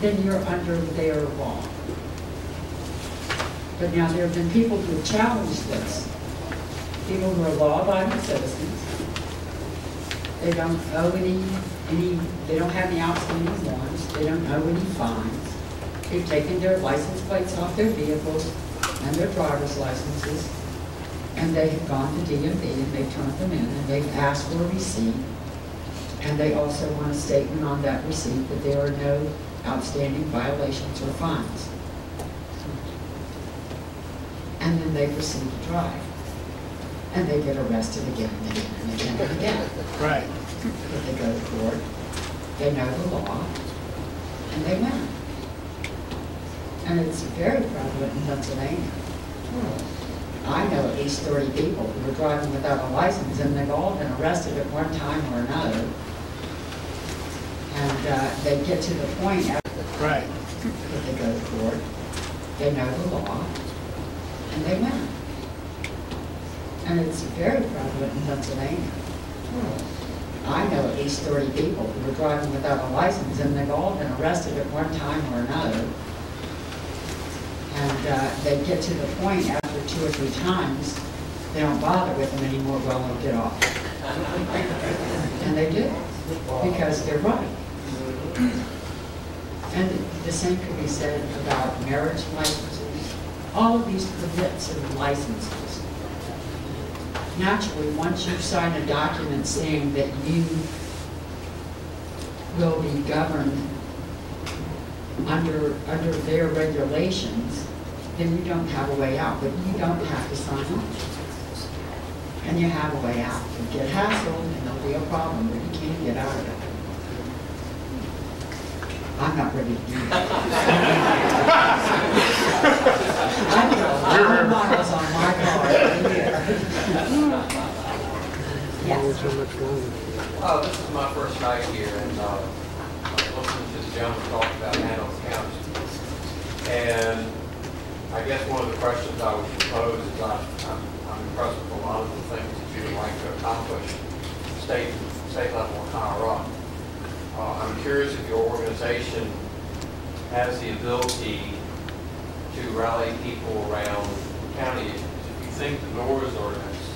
then you're under their law. But now there have been people who have challenged this. People who are law-abiding citizens. They don't owe they don't have any outstanding warrants. They don't owe any fines. They've taken their license plates off their vehicles and their driver's licenses, and they have gone to DMV and they've turned them in, and they've asked for a receipt, and they also want a statement on that receipt that there are no outstanding violations or fines. And then they proceed to drive. And they get arrested again and again and again and again. Right. But they go to court, they know the law, and they win. And it's very prevalent in Pennsylvania. I know at least 30 people who are driving without a license, and they've all been arrested at one time or another. And they get to the point after right. that they go to court, they know the law, and they win. And it's very prevalent in Pennsylvania. I know at least 30 people who are driving without a license, and they've all been arrested at one time or another. And they get to the point after 2 or 3 times, they don't bother with them anymore, well, they'll get off. And they do, because they're right. And the same could be said about marriage licenses. All of these permits and licenses. Naturally, once you sign a document saying that you will be governed under their regulations, then you don't have a way out, but you don't have to sign on. And you have a way out. You get hassled, and there'll be a problem, but you can't get out of it. I'm not ready to do that. I've got 100 miles on my car every year. Yes. This is my first night here, and listening to the gentleman talk about Hanover County. And I guess one of the questions I would propose is I'm impressed with a lot of the things that you would like to accomplish state level and higher up. I'm curious if your organization has the ability to rally people around county issues. If you think the NORS ordinance,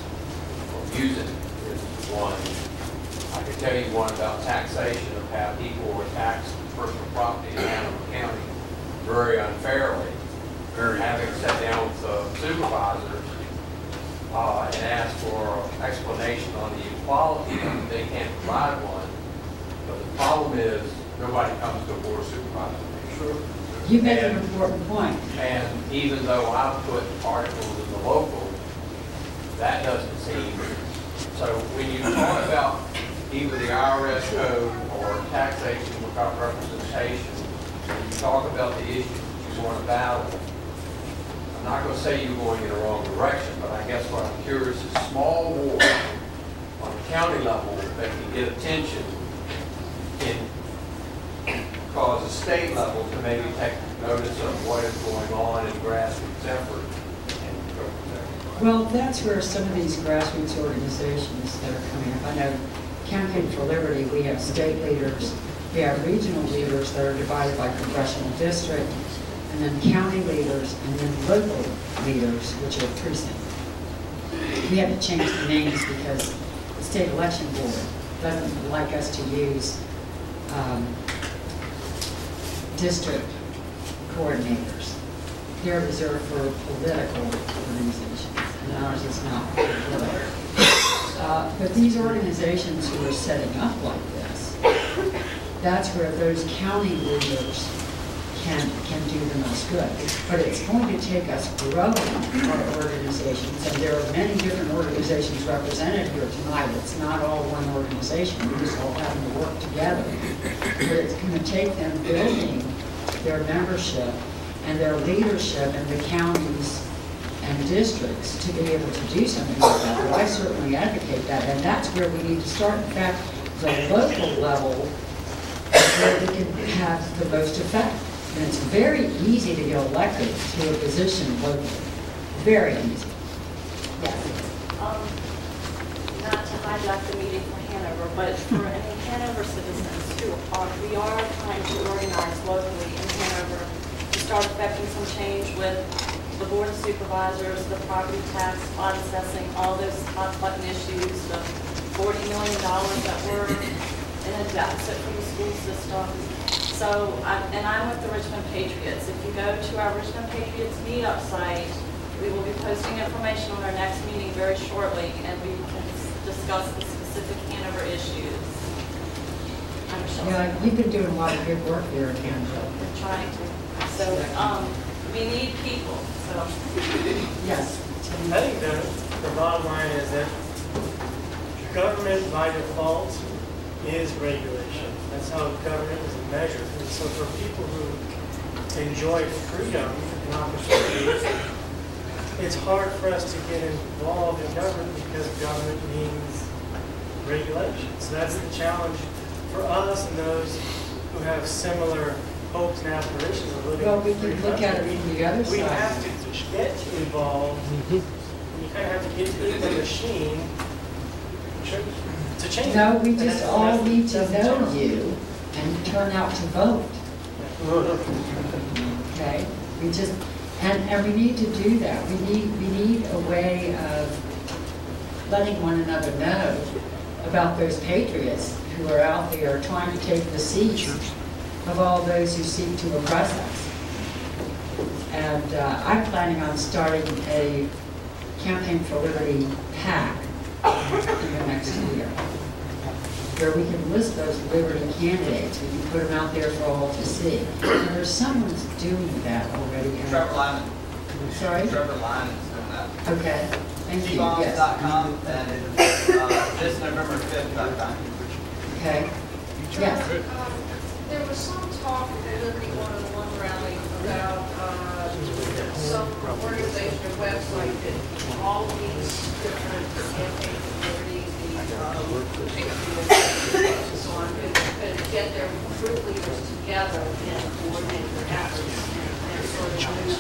or music, is one, I could tell you one about taxation of how people were taxed personal property in Hanover County very unfairly. Having sat down with the supervisors and asked for explanation on the equality, they can't provide one. But the problem is nobody comes to a board of supervisors. Sure. You make an important point. And even though I put articles in the local, that doesn't seem. So when you talk about either the IRS code or taxation without representation, when you talk about the issues that you want to battle, I'm not going to say you're going in the wrong direction, but I guess what I'm curious is small wars on the county level that can get attention can cause a state level to maybe take notice of what is going on in grassroots effort and go from there. Well, that's where some of these grassroots organizations that are coming up. I know Campaign for Liberty, we have state leaders, we have regional leaders that are divided by congressional district, and then county leaders, and then local leaders, which are precinct. We had to change the names because the state election board doesn't like us to use district coordinators. They're reserved for political organizations, and ours is not political. But these organizations who are setting up like this, that's where those county leaders can do the most good. But it's going to take us growing our organizations, and there are many different organizations represented here tonight. It's not all one organization. We're just all having to work together. But it's going to take them building their membership and their leadership in the counties and districts to be able to do something like that. But I certainly advocate that, and that's where we need to start. In fact, the local level is where we can have the most effect. And it's very easy to get elected to a position locally. Very easy. Yes. Not to hijack the meeting for Hanover, but for any Hanover citizens who we are trying to organize locally start affecting some change with the board of supervisors, the property tax, lot assessing, all those hot button issues, the $40 million that we're in a deficit for the school system. So, I'm with the Richmond Patriots. If you go to our Richmond Patriots meetup site, we will be posting information on our next meeting very shortly, and we can discuss the specific Hanover issues. I'm Michelle. Yeah, you've been doing a lot of good work there in Hanover. We're trying to. So, we need people, so. Yes. I think the bottom line is that government by default is regulation. That's how government is measured. And so for people who enjoy freedom and opportunities, it's hard for us to get involved in government because government means regulation. So that's the challenge for us and those who have similar hopes and aspirations of living Well, in we a free can look at country. it from the other We side. have to get involved. You kind of have to get in the machine to change. No, we And just that's- all that's- need to that's the know challenge. you and turn out to vote, okay? We just, and we need to do that. We need a way of letting one another know about those patriots who are out there trying to take the seats of all those who seek to oppress us. And I'm planning on starting a Campaign for Liberty PAC in the next year, where we can list those Liberty candidates, we can put them out there for all to see. And there's someone who's doing that already. Trevor Lyman. Sorry? Trevor Lyman is doing that. Okay, thank you, yes. Tbombs.com and this November 5th.com. Okay, yes. There was some talk at the Liberty One-on-One rally about some organization or website that all these different campaigns for liberty, and so on, could get their group leaders together and coordinate their efforts and sort of use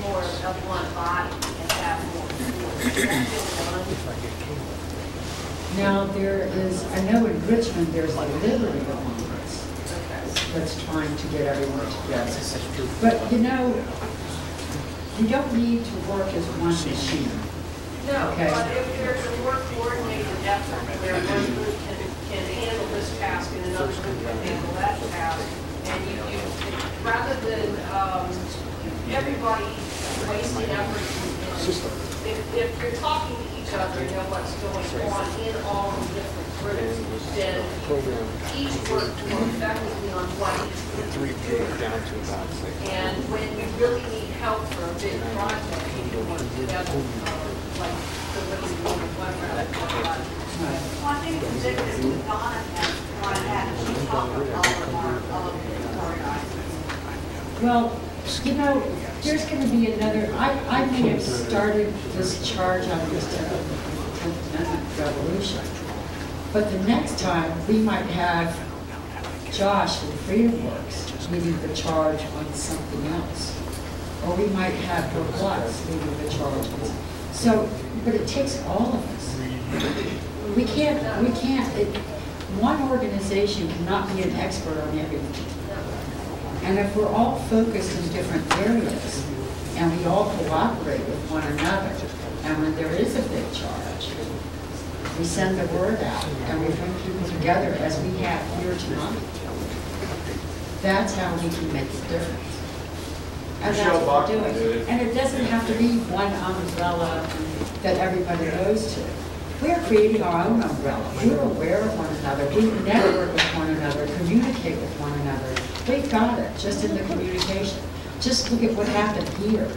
more of one body and have more force. Is that been done? Now, there is, I know in Richmond, there's a Liberty Alliance that's trying to get everyone together. But, you know, you don't need to work as one machine. No, Okay. but if there's a more coordinated effort where one group can handle this task and another group can handle that task, and you rather than everybody wasting effort, if you're talking to each other, you know what's going on in all the different groups, then each work more effectively on what each group is doing. And when you really need help for a big project, you can work together, like the Liberty One rally. Well, I think it's indicative that Donna has brought that, and she's talked about all of our organizers. Well, you know, there's going to be another, I may have started this charge on this 10th Amendment revolution, but the next time we might have Josh from Freedom Works leading the charge on something else, or we might have Brooke Lutz leading the charge on something. So, but it takes all of us. We can't, one organization cannot be an expert on everything. And if we're all focused in different areas, and we all cooperate with one another, and when there is a big charge, we send the word out, and we bring people together as we have here tonight, that's how we can make a difference. And that's what we're doing. And it doesn't have to be one umbrella that everybody goes to. We're creating our own umbrella. We're aware of one another. We network with one another, communicate with one another. We've got it just in the communication. Just look at what happened here.